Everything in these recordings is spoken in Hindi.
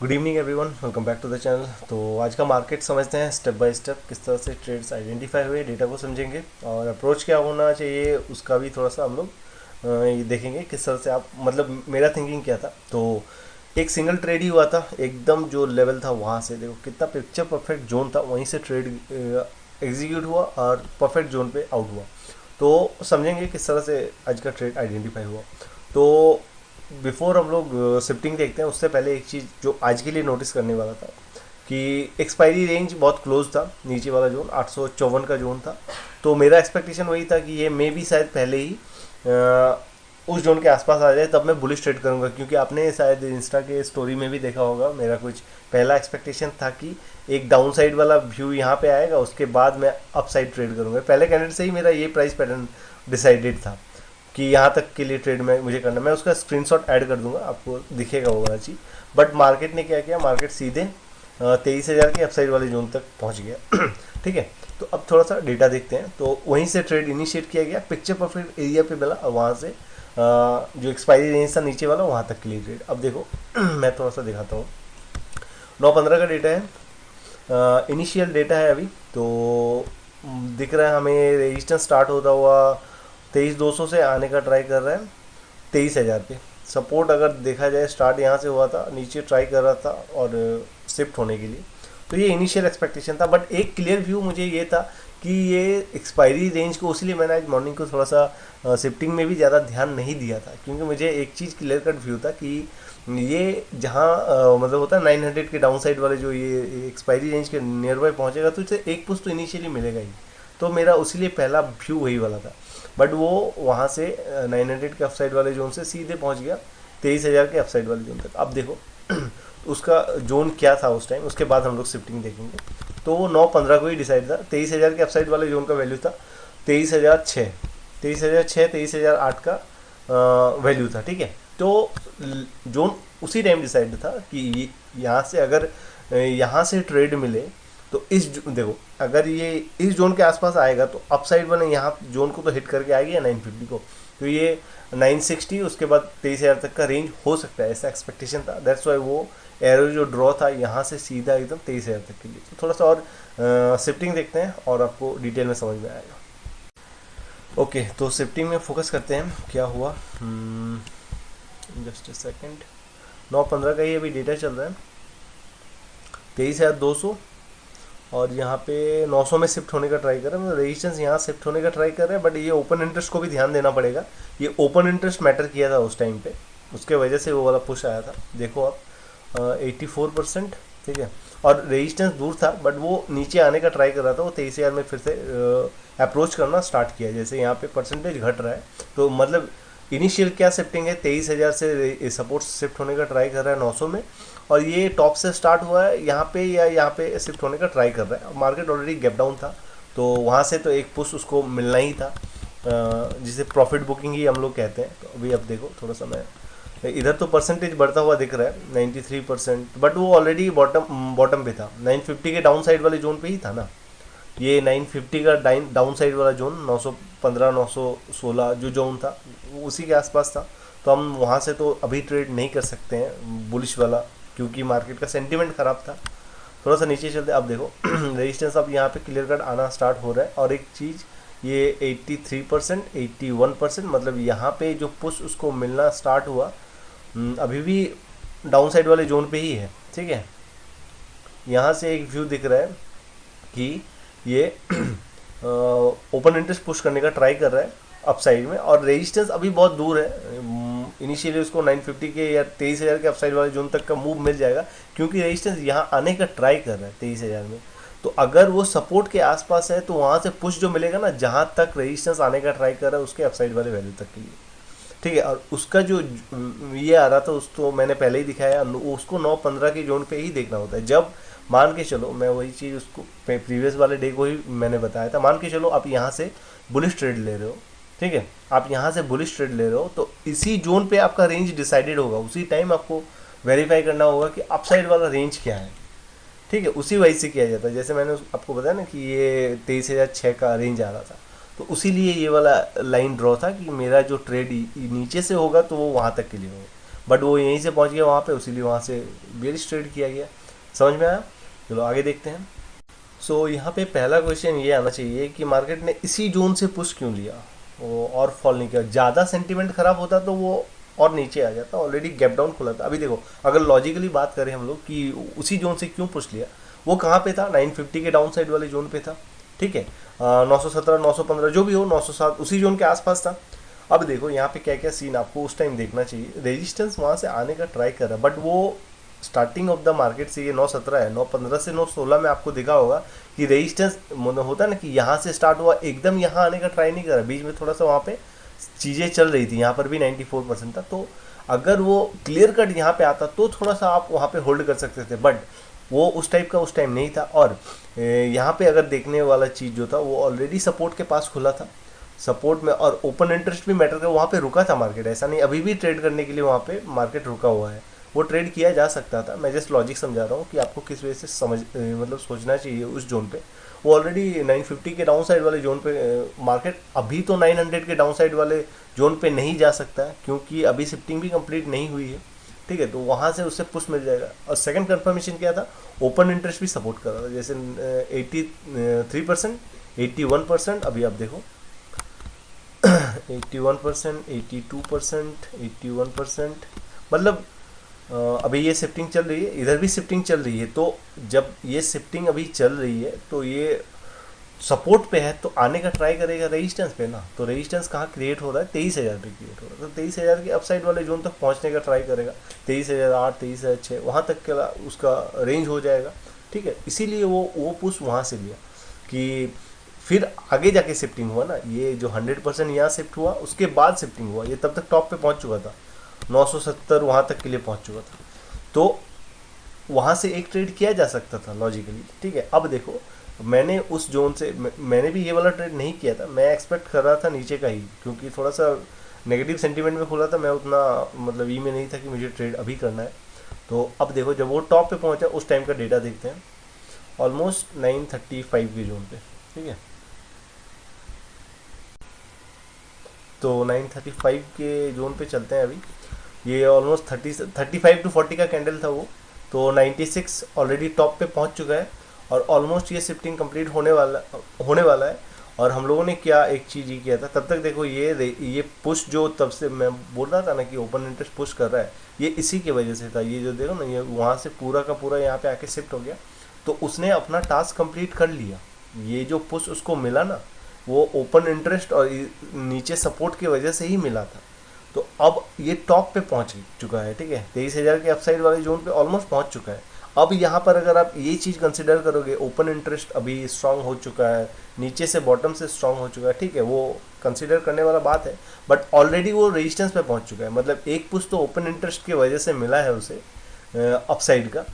Good evening everyone, welcome back to the channel. तो आज का मार्केट समझते हैं स्टेप बाय स्टेप, किस तरह से ट्रेड्स आइडेंटिफाई हुए, डेटा को समझेंगे और अप्रोच क्या होना चाहिए उसका भी थोड़ा सा हम लोग ये देखेंगे किस तरह से आप मतलब मेरा थिंकिंग क्या था। तो एक सिंगल ट्रेड ही हुआ था, एकदम जो लेवल था वहाँ से देखो कितना पिक्चर परफेक्ट जोन था, वहीं से ट्रेड एग्जीक्यूट हुआ और परफेक्ट जोन पे आउट हुआ। तो समझेंगे किस तरह से आज का ट्रेड आइडेंटिफाई हुआ। तो बिफोर हम लोग शिफ्टिंग देखते हैं उससे पहले एक चीज़ जो आज के लिए नोटिस करने वाला था कि एक्सपायरी रेंज बहुत क्लोज था, नीचे वाला जोन 854 का जोन था। तो मेरा एक्सपेक्टेशन वही था कि ये मे भी शायद पहले ही उस जोन के आसपास आ जाए, तब मैं बुलिश ट्रेड करूंगा, क्योंकि आपने शायद इंस्टा के स्टोरी में भी देखा होगा मेरा कुछ पहला एक्सपेक्टेशन था कि एक डाउन साइड वाला व्यू यहाँ पे आएगा, उसके बाद मैं अप साइड ट्रेड करूंगा। पहले कैंडिडेट से ही मेरा ये प्राइस पैटर्न डिसाइडेड था कि यहाँ तक के लिए ट्रेड में मुझे करना। मैं उसका स्क्रीनशॉट ऐड कर दूंगा, आपको दिखेगा वो वाला चीज़। बट मार्केट ने क्या किया, मार्केट सीधे 23,000 के अपसाइड वाले जोन तक पहुँच गया। ठीक है, तो अब थोड़ा सा डेटा देखते हैं। तो वहीं से ट्रेड इनिशिएट किया गया, पिक्चर परफेक्ट एरिया पे मिला, वहाँ से जो एक्सपायरी रेंज था नीचे वाला वहाँ तक के लिए ट्रेड। अब देखो मैं थोड़ा सा दिखाता हूँ। 9/15 का डेटा है, इनिशियल डेटा है अभी। तो दिख रहा है हमें रेजिस्टेंस स्टार्ट होता हुआ 23,200 से आने का ट्राई कर रहा है 23,000 पे। सपोर्ट अगर देखा जाए स्टार्ट यहाँ से हुआ था, नीचे ट्राई कर रहा था और शिफ्ट होने के लिए। तो ये इनिशियल एक्सपेक्टेशन था, बट एक क्लियर व्यू मुझे ये था कि ये एक्सपायरी रेंज को, इसलिए मैंने आज मॉर्निंग को थोड़ा सा शिफ्टिंग में भी ज़्यादा ध्यान नहीं दिया था, क्योंकि मुझे एक चीज़ क्लियर कट व्यू था कि ये जहाँ मतलब होता है 900 के डाउन साइड वाले जो ये एक्सपायरी रेंज के नियर बाय पहुँचेगा तो इसे एक पुश तो इनिशियली मिलेगा ही। तो मेरा उसीलिए पहला व्यू वही वाला था। बट वो वहाँ से 900 के अपसाइड वाले जोन से सीधे पहुँच गया 23,000 के अपसाइड वाले जोन तक। अब देखो उसका जोन क्या था उस टाइम, उसके बाद हम लोग शिफ्टिंग देखेंगे। तो वो 9/15 को ही डिसाइड था। 23,000 के अपसाइड वाले जोन का वैल्यू था 23,006, 23,006, 23,008 का वैल्यू था। ठीक है, तो जोन उसी टाइम डिसाइड था कि यहाँ से अगर यहाँ से ट्रेड मिले तो देखो अगर ये इस जोन के आसपास आएगा तो अपसाइड वाले यहाँ जोन को तो हिट करके आ गया 950 को। तो ये 960 उसके बाद 23,000 तक का रेंज हो सकता है, ऐसा एक्सपेक्टेशन था। दैट्स वाई वो एरो जो ड्रॉ था यहाँ से सीधा एकदम 23,000 तक के लिए। तो थोड़ा सा और शिफ्टिंग देखते हैं और आपको डिटेल में समझ में आएगा। ओके, तो शिफ्टिंग में फोकस करते हैं क्या हुआ। Just a second. 9/15 का ही अभी डेटा चल रहा है, 23,200 और यहाँ पे 900 में शिफ्ट होने का ट्राई कर रहे हैं। मतलब रेजिस्टेंस यहाँ शिफ्ट होने का ट्राई कर रहे हैं, बट ये ओपन इंटरेस्ट को भी ध्यान देना पड़ेगा। ये ओपन इंटरेस्ट मैटर किया था उस टाइम पे, उसके वजह से वो वाला पुश आया था। देखो आप 84%। ठीक है, और रेजिस्टेंस दूर था बट वो नीचे आने का ट्राई कर रहा था। वो 23,000 में फिर से अप्रोच करना स्टार्ट किया। जैसे यहाँ पे परसेंटेज घट रहा है तो मतलब इनिशियल क्या शिफ्टिंग है, 23,000 से सपोर्ट शिफ्ट होने का ट्राई कर रहा है 900 में, और ये टॉप से स्टार्ट हुआ है यहाँ पे या यहाँ पे शिफ्ट होने का ट्राई कर रहा है। मार्केट ऑलरेडी गैप डाउन था, तो वहाँ से तो एक पुश उसको मिलना ही था, जिसे प्रॉफिट बुकिंग ही हम लोग कहते हैं। तो अभी अब देखो थोड़ा सा मैं इधर तो परसेंटेज बढ़ता हुआ दिख रहा है 93%, बट वो ऑलरेडी बॉटम बॉटम पे था, 950 के डाउन साइड वाले जोन पे ही था ना। ये 950 का डाउन साइड वाला जोन 915 916 जो जोन था वो उसी के आसपास था। तो हम वहाँ से तो अभी ट्रेड नहीं कर सकते हैं बुलिश वाला, क्योंकि मार्केट का सेंटीमेंट ख़राब था। थोड़ा सा नीचे चलते, अब देखो रेजिस्टेंस अब यहाँ पे क्लियर कट आना स्टार्ट हो रहा है। और एक चीज़ ये 83%, 81%, मतलब यहाँ पे जो पुश उसको मिलना स्टार्ट हुआ अभी भी डाउन साइड वाले जोन पे ही है। ठीक है, यहाँ से एक व्यू दिख रहा है कि ये ओपन इंटरेस्ट पुश करने का ट्राई कर रहा है अपसाइड में, और रेजिस्टेंस अभी बहुत दूर है। इनिशियली उसको 950 के या 23,000 के अपसाइड वाले जोन तक का मूव मिल जाएगा, क्योंकि रेजिस्टेंस यहाँ आने का ट्राई कर रहा है 23,000 में। तो अगर वो सपोर्ट के आसपास है तो वहाँ से पुश जो मिलेगा ना, जहाँ तक रेजिस्टेंस आने का ट्राई कर रहा है उसके अपसाइड वाले वैल्यू तक के लिए। ठीक है, और उसका जो ये आ रहा था उसको मैंने पहले ही दिखाया, उसको 9/15 के जोन पे ही देखना होता है। जब मान के चलो, मैं वही चीज़ उसको प्रीवियस वाले डे को ही मैंने बताया था, मान के चलो आप यहाँ से बुलिश ट्रेड ले रहे हो। ठीक है, आप यहाँ से बुलिश ट्रेड ले रहे हो तो इसी जोन पे आपका रेंज डिसाइडेड होगा, उसी टाइम आपको वेरीफाई करना होगा कि अपसाइड वाला रेंज क्या है। ठीक है, उसी वजह से किया जाता है। जैसे मैंने आपको बताया ना कि ये 23,006 का रेंज आ रहा था, तो उसी लिए ये वाला लाइन ड्रॉ था कि मेरा जो ट्रेड नीचे से होगा तो वो वहाँ तक के लिए होगा। बट वो यहीं से पहुंच गया वहाँ पे, उसीलिए वहाँ से बेरिश ट्रेड किया गया। समझ में आया? चलो आगे देखते हैं। सो यहाँ पे पहला क्वेश्चन ये आना चाहिए कि मार्केट ने इसी जोन से पुश क्यों लिया, वो और फॉल नहीं किया। ज़्यादा सेंटीमेंट खराब होता तो वो और नीचे आ जाता, ऑलरेडी गैप डाउन खुला था। अभी देखो, अगर लॉजिकली बात करें हम लोग कि उसी जोन से क्यों पुश लिया, वो कहाँ पे था, 950 के डाउन साइड वाले जोन पे था, ठीक है। 917 915 जो भी हो, 907 उसी जोन के आसपास था। अब देखो यहाँ पे क्या क्या सीन आपको उस टाइम देखना चाहिए। रेजिस्टेंस वहाँ से आने का ट्राई कर रहा है, बट वो स्टार्टिंग ऑफ द मार्केट से ये 917 है, 915 से 916 में आपको देखा होगा कि रेजिस्टेंस होता है ना कि यहाँ से स्टार्ट हुआ, एकदम यहाँ आने का ट्राई नहीं कर रहा, बीच में थोड़ा सा वहाँ पे चीज़ें चल रही थी। यहाँ पर भी 94% था, तो अगर वो क्लियर कट यहाँ पे आता तो थोड़ा सा आप वहाँ पे होल्ड कर सकते थे, बट वो उस टाइप का उस टाइम नहीं था। और यहाँ पे अगर देखने वाला चीज़ जो था, वो ऑलरेडी सपोर्ट के पास खुला था, सपोर्ट में, और ओपन इंटरेस्ट भी मैटर कर, वहाँ पे रुका था मार्केट। ऐसा नहीं अभी भी ट्रेड करने के लिए वहाँ पे मार्केट रुका हुआ है, वो ट्रेड किया जा सकता था। मैं जस्ट लॉजिक समझा रहा हूँ कि आपको किस वजह से समझ मतलब सोचना चाहिए उस जोन पे। वो ऑलरेडी 950 के डाउन साइड वाले जोन पे मार्केट, अभी तो 900 के डाउन साइड वाले जोन पे नहीं जा सकता है, क्योंकि अभी शिफ्टिंग भी कंप्लीट नहीं हुई है, ठीक है। तो वहाँ से उससे पुश मिल जाएगा। और सेकंड कंफर्मेशन क्या था, ओपन इंटरेस्ट भी सपोर्ट कर रहा था, जैसे 83%, 81%, अभी आप देखो 81%, 82%, 81%, मतलब अभी ये शिफ्टिंग चल रही है, इधर भी शिफ्टिंग चल रही है। तो जब ये शिफ्टिंग अभी चल रही है तो ये सपोर्ट पे है, तो आने का ट्राई करेगा रेजिस्टेंस पे ना। तो रेजिस्टेंस कहाँ क्रिएट हो रहा है, 23,000 पे क्रिएट हो रहा है। तो 23,000 के अपसाइड वाले जोन तक पहुँचने का ट्राई करेगा, 23,008, 23,006 वहाँ तक का उसका रेंज हो जाएगा, ठीक है। इसीलिए वो पुश वहाँ से लिया कि फिर आगे जाके शिफ्टिंग हुआ ना। ये जो 100% यहाँ शिफ्ट हुआ, उसके बाद शिफ्टिंग हुआ, ये तब तक टॉप पे पहुँच चुका था, 970 वहाँ तक के लिए पहुँच चुका था। तो वहाँ से एक ट्रेड किया जा सकता था लॉजिकली, ठीक है। अब देखो, मैंने उस जोन से मैंने भी ये वाला ट्रेड नहीं किया था, मैं एक्सपेक्ट कर रहा था नीचे का ही, क्योंकि थोड़ा सा नेगेटिव सेंटीमेंट में खुला था। मैं उतना मतलब ई में नहीं था कि मुझे ट्रेड अभी करना है। तो अब देखो, जब वो टॉप पे पहुंचा उस टाइम का डेटा देखते हैं, ऑलमोस्ट 935 के जोन पे, ठीक है। तो 935 के जोन पे चलते हैं अभी। ये ऑलमोस्ट 35 टू 40 का कैंडल था वो, तो 96 ऑलरेडी टॉप पे पहुंच चुका है, और ऑलमोस्ट ये शिफ्टिंग कंप्लीट होने वाला है। और हम लोगों ने क्या एक चीज़ ही किया था तब तक, देखो ये पुश जो तब से मैं बोल रहा था ना कि ओपन इंटरेस्ट पुश कर रहा है, ये इसी की वजह से था। ये जो देखो ना, ये वहाँ से पूरा का पूरा यहाँ पे आके शिफ्ट हो गया, तो उसने अपना टास्क कंप्लीट कर लिया। ये जो पुश उसको मिला ना, वो ओपन इंटरेस्ट और नीचे सपोर्ट की वजह से ही मिला था। तो अब ये टॉप पे पहुंच चुका है, ठीक है। 23,000 के अपसाइड वाले जोन पे ऑलमोस्ट पहुंच चुका है। अब यहाँ पर अगर आप ये चीज़ कंसिडर करोगे, ओपन इंटरेस्ट अभी स्ट्रांग हो चुका है, नीचे से बॉटम से स्ट्रांग हो चुका है, ठीक है, वो कंसिडर करने वाला बात है। बट ऑलरेडी वो रेजिस्टेंस पे पहुंच चुका है, मतलब एक पुश तो ओपन इंटरेस्ट की वजह से मिला है उसे अपसाइड का,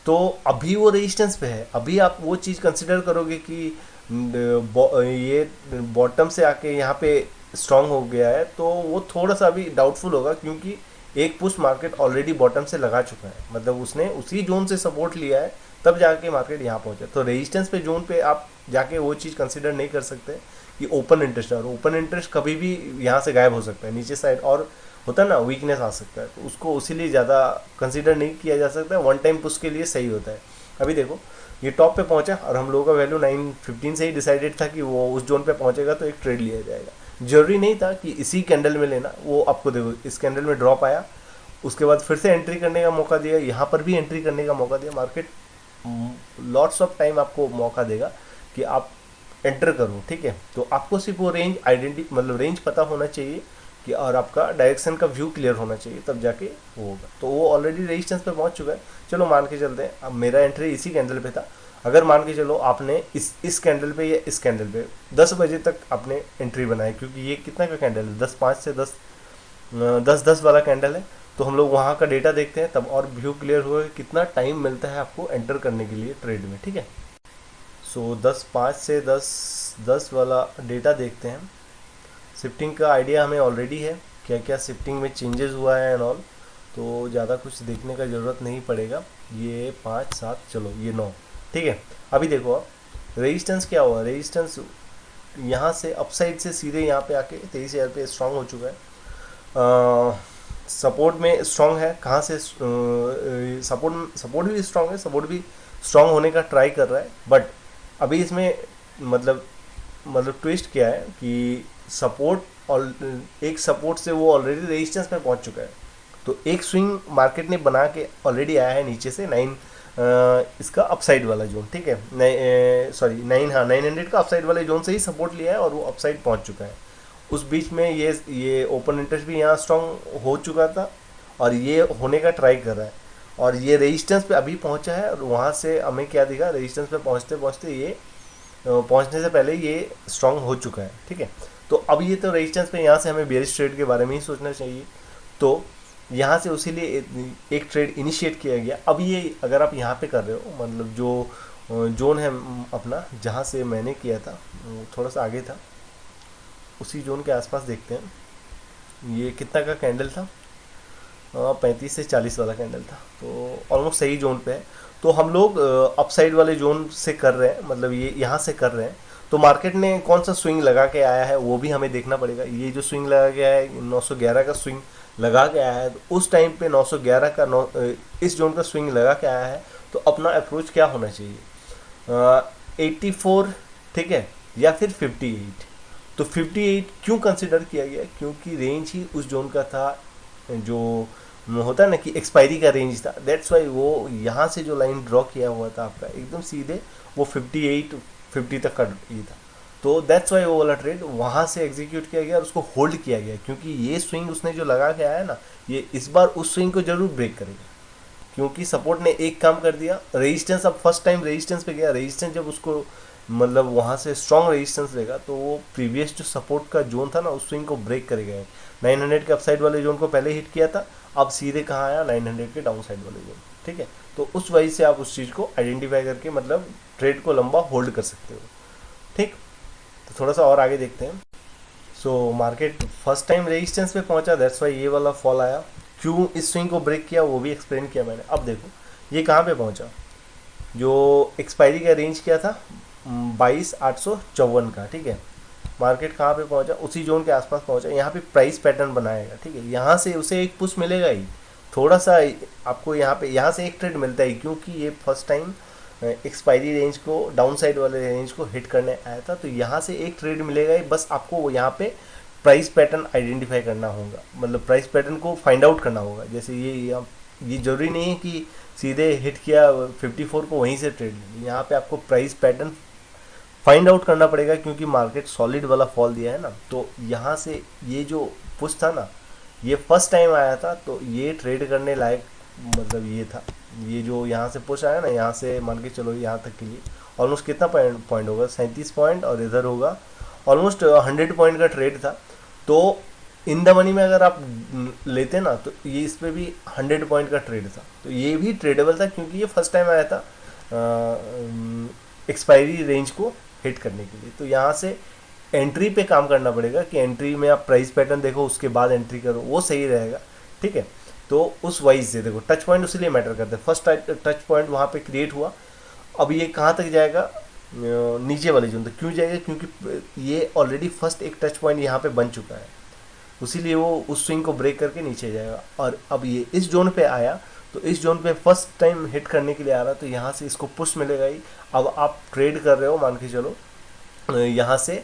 तो अभी वो रेजिस्टेंस पे है। अभी आप वो चीज़ कंसिडर करोगे कि ये बॉटम से आके यहाँ पे स्ट्रांग हो गया है, तो वो थोड़ा सा अभी डाउटफुल होगा, क्योंकि एक पुश मार्केट ऑलरेडी बॉटम से लगा चुका है, मतलब उसने उसी जोन से सपोर्ट लिया है, तब जाके मार्केट यहाँ पहुँचा। तो रेजिस्टेंस पे जोन पे आप जाके वो चीज़ कंसिडर नहीं कर सकते कि ओपन इंटरेस्ट है, और ओपन इंटरेस्ट कभी भी यहाँ से गायब हो सकता है नीचे साइड, और होता है ना वीकनेस आ सकता है, तो उसको उसीलिए ज़्यादा कंसिडर नहीं किया जा सकता। वन टाइम पुश के लिए सही होता है। अभी देखो, ये टॉप पे पहुंचा, और हम लोगों का वैल्यू 915 से ही डिसाइडेड था कि वो उस जोन पे पहुंचेगा तो एक ट्रेड लिया जाएगा। जरूरी नहीं था कि इसी कैंडल में लेना, वो आपको देखो इस कैंडल में ड्रॉप आया, उसके बाद फिर से एंट्री करने का मौका दिया, यहाँ पर भी एंट्री करने का मौका दिया। मार्केट लॉट्स ऑफ टाइम आपको मौका देगा कि आप एंटर करो, ठीक है। तो आपको सिर्फ वो रेंज मतलब रेंज पता होना चाहिए कि, और आपका डायरेक्शन का व्यू क्लियर होना चाहिए, तब जाके वो होगा। तो वो ऑलरेडी रेजिस्टेंस पे पहुंच चुका है। चलो मान के चलते हैं, अब मेरा एंट्री इसी कैंडल पे था। अगर मान के चलो आपने इस कैंडल पे या इस कैंडल पे 10 बजे तक आपने एंट्री बनाई, क्योंकि ये कितना का कैंडल है, 10-5 से 10-10 वाला कैंडल है, तो हम लोग वहाँ का डेटा देखते हैं, तब और व्यू क्लियर होगा कि कितना टाइम मिलता है आपको एंटर करने के लिए ट्रेड में, ठीक है। सो 10-5 से 10-10 वाला डेटा देखते हैं। शिफ्टिंग का आइडिया हमें ऑलरेडी है, क्या क्या शिफ्टिंग में चेंजेस हुआ है एंड ऑल, तो ज़्यादा कुछ देखने का ज़रूरत नहीं पड़ेगा। ये 5-7, चलो ये 9, ठीक है। अभी देखो आप, रेजिस्टेंस क्या हुआ, रेजिस्टेंस यहाँ से अपसाइड से सीधे यहाँ पे आके 23,000 पे स्ट्रांग हो चुका है। सपोर्ट में स्ट्रांग है, कहाँ से सपोर्ट सपोर्ट भी स्ट्रांग है, सपोर्ट भी स्ट्रांग होने का ट्राई कर रहा है, बट अभी इसमें मतलब ट्विस्ट क्या है कि सपोर्ट और एक सपोर्ट से वो ऑलरेडी रेजिस्टेंस में पहुंच चुका है। तो एक स्विंग मार्केट ने बना के ऑलरेडी आया है नीचे से 9 इसका अपसाइड वाला जोन, ठीक है, सॉरी 9, हाँ 900 का अपसाइड वाले जोन से ही सपोर्ट लिया है और वो अपसाइड पहुंच चुका है। उस बीच में ये ओपन इंटरेस्ट भी यहाँ स्ट्रांग हो चुका था और ये होने का ट्राई कर रहा है और ये रेजिस्टेंस पे अभी पहुंचा है और वहाँ से हमें क्या दिखा, रेजिस्टेंस पे पहुंचते पहुंचते ये पहुंचने से पहले ये स्ट्रांग हो चुका है, ठीक है। तो अब ये तो रेजिस्टेंस पे यहाँ से हमें बेयरिश ट्रेड के बारे में ही सोचना चाहिए। तो यहाँ से उसी लिए एक ट्रेड इनिशिएट किया गया। अब ये अगर आप यहाँ पे कर रहे हो, मतलब जो जोन है अपना जहाँ से मैंने किया था थोड़ा सा आगे था, उसी जोन के आसपास देखते हैं ये कितना का कैंडल था, 35 से 40 वाला कैंडल था, तो ऑलमोस्ट सही जोन पे है। तो हम लोग अपसाइड वाले जोन से कर रहे हैं, मतलब ये यहाँ से कर रहे हैं। तो मार्केट ने कौन सा स्विंग लगा के आया है वो भी हमें देखना पड़ेगा। ये जो स्विंग लगा के आया है 911 का स्विंग लगा के आया है, तो उस टाइम पे 911 का इस जोन का स्विंग लगा के आया है, तो अपना अप्रोच क्या होना चाहिए, 84, ठीक है, या फिर 58। तो 58 क्यों कंसिडर किया गया, क्योंकि रेंज ही उस जोन का था जो होता है ना कि एक्सपायरी का रेंज था। दैट्स वाई वो यहाँ से जो लाइन ड्रॉ किया हुआ था आपका एकदम सीधे वो 58 50 तक का ये था। तो दैट्स वाई वो वाला ट्रेड वहाँ से एग्जीक्यूट किया गया और उसको होल्ड किया गया, क्योंकि ये स्विंग उसने जो लगा के आया ना, ये इस बार उस स्विंग को जरूर ब्रेक करेगा, क्योंकि सपोर्ट ने एक काम कर दिया, रेजिस्टेंस अब फर्स्ट टाइम रेजिस्टेंस पे गया। रेजिस्टेंस जब उसको मतलब वहाँ से स्ट्रॉन्ग रेजिस्टेंस रहेगा तो वो प्रीवियस जो सपोर्ट का जोन था ना उस स्विंग को ब्रेक करेगा। 900 के अपसाइड वाले जोन को पहले हिट किया था, अब सीधे कहाँ आया 900 के डाउन साइड वाले जोन, ठीक है। तो उस वजह से आप उस चीज़ को आइडेंटिफाई करके मतलब ट्रेड को लंबा होल्ड कर सकते हो, ठीक। तो थोड़ा सा और आगे देखते हैं। So market first time resistance पे पहुंचा, दैट्स वाई ये वाला फॉल आया। क्यों इस स्विंग को ब्रेक किया वो भी एक्सप्लेन किया मैंने। अब देखो ये कहाँ पे पहुंचा, जो एक्सपायरी का रेंज क्या था 22,854 का, ठीक है। मार्केट कहाँ पे पहुंचा, उसी जोन के आसपास पहुंचा। यहाँ पे प्राइस पैटर्न बनाएगा, ठीक है। यहाँ से उसे एक पुश मिलेगा ही, थोड़ा सा आपको यहाँ से एक ट्रेड मिलता है, क्योंकि ये फर्स्ट टाइम एक्सपायरी रेंज को डाउन साइड वाले रेंज को हिट करने आया था। तो यहाँ से एक ट्रेड मिलेगा ही, बस आपको यहाँ पे प्राइस पैटर्न आइडेंटिफाई करना होगा, मतलब प्राइस पैटर्न को फाइंड आउट करना होगा। जैसे ये जरूरी नहीं है कि सीधे हिट किया 54 को वहीं से ट्रेड ले, यहाँ पे आपको प्राइस पैटर्न फाइंड आउट करना पड़ेगा, क्योंकि मार्केट सॉलिड वाला फॉल दिया है ना। तो यहाँ से ये जो पुश था ना, ये फर्स्ट टाइम आया था, तो ये ट्रेड करने लायक मतलब ये था। ये जो यहाँ से पुश आया ना, यहाँ से मान के चलो यहाँ तक के लिए ऑलमोस्ट कितना पॉइंट होगा, 37 पॉइंट, और इधर होगा ऑलमोस्ट 100 पॉइंट का ट्रेड था। तो इन द मनी में अगर आप लेते ना, तो ये इस पर भी 100 पॉइंट का ट्रेड था। तो ये भी ट्रेडेबल था, क्योंकि ये फर्स्ट टाइम आया था एक्सपायरी रेंज को हिट करने के लिए। तो यहाँ से एंट्री पे काम करना पड़ेगा कि एंट्री में आप प्राइस पैटर्न देखो, उसके बाद एंट्री करो, वो सही रहेगा, ठीक है। तो उस वाइज से देखो टच पॉइंट उसीलिए मैटर करते हैं। फर्स्ट टच पॉइंट वहाँ पे क्रिएट हुआ, अब ये कहाँ तक जाएगा, नीचे वाले जोन तक क्यों जाएगा, क्योंकि ये ऑलरेडी फर्स्ट एक टच पॉइंट यहाँ पे बन चुका है, उसीलिए वो उस स्विंग को ब्रेक करके नीचे जाएगा। और अब ये इस जोन पे आया, तो इस जोन पे फर्स्ट टाइम हिट करने के लिए आ रहा, तो यहाँ से इसको पुश मिलेगा ही। अब आप ट्रेड कर रहे हो, मान के चलो यहाँ से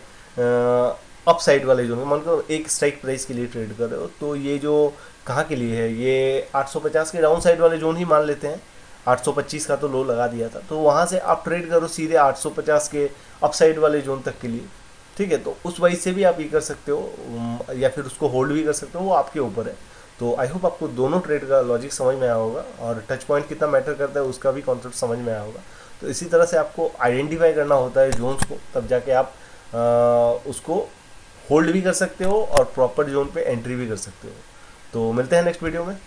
अप साइड वाले जोन, मान लो एक स्ट्राइक प्राइस के लिए ट्रेड कर रहे हो, तो ये जो कहाँ के लिए है, ये 850 के डाउन साइड वाले जोन ही मान लेते हैं। 825 का तो लो लगा दिया था, तो वहाँ से आप ट्रेड करो सीधे 850 के अप साइड वाले जोन तक के लिए, ठीक है। तो उस वजह से भी आप ये कर सकते हो, या फिर उसको होल्ड भी कर सकते हो, वो आपके ऊपर है। तो आई होप आपको दोनों ट्रेड का लॉजिक समझ में आया होगा, और टच पॉइंट कितना मैटर करता है उसका भी कॉन्सेप्ट समझ में आया होगा। तो इसी तरह से आपको आइडेंटिफाई करना होता है जोन्स को, तब जाके आप उसको होल्ड भी कर सकते हो और प्रॉपर जोन पे एंट्री भी कर सकते हो। तो मिलते हैं नेक्स्ट वीडियो में।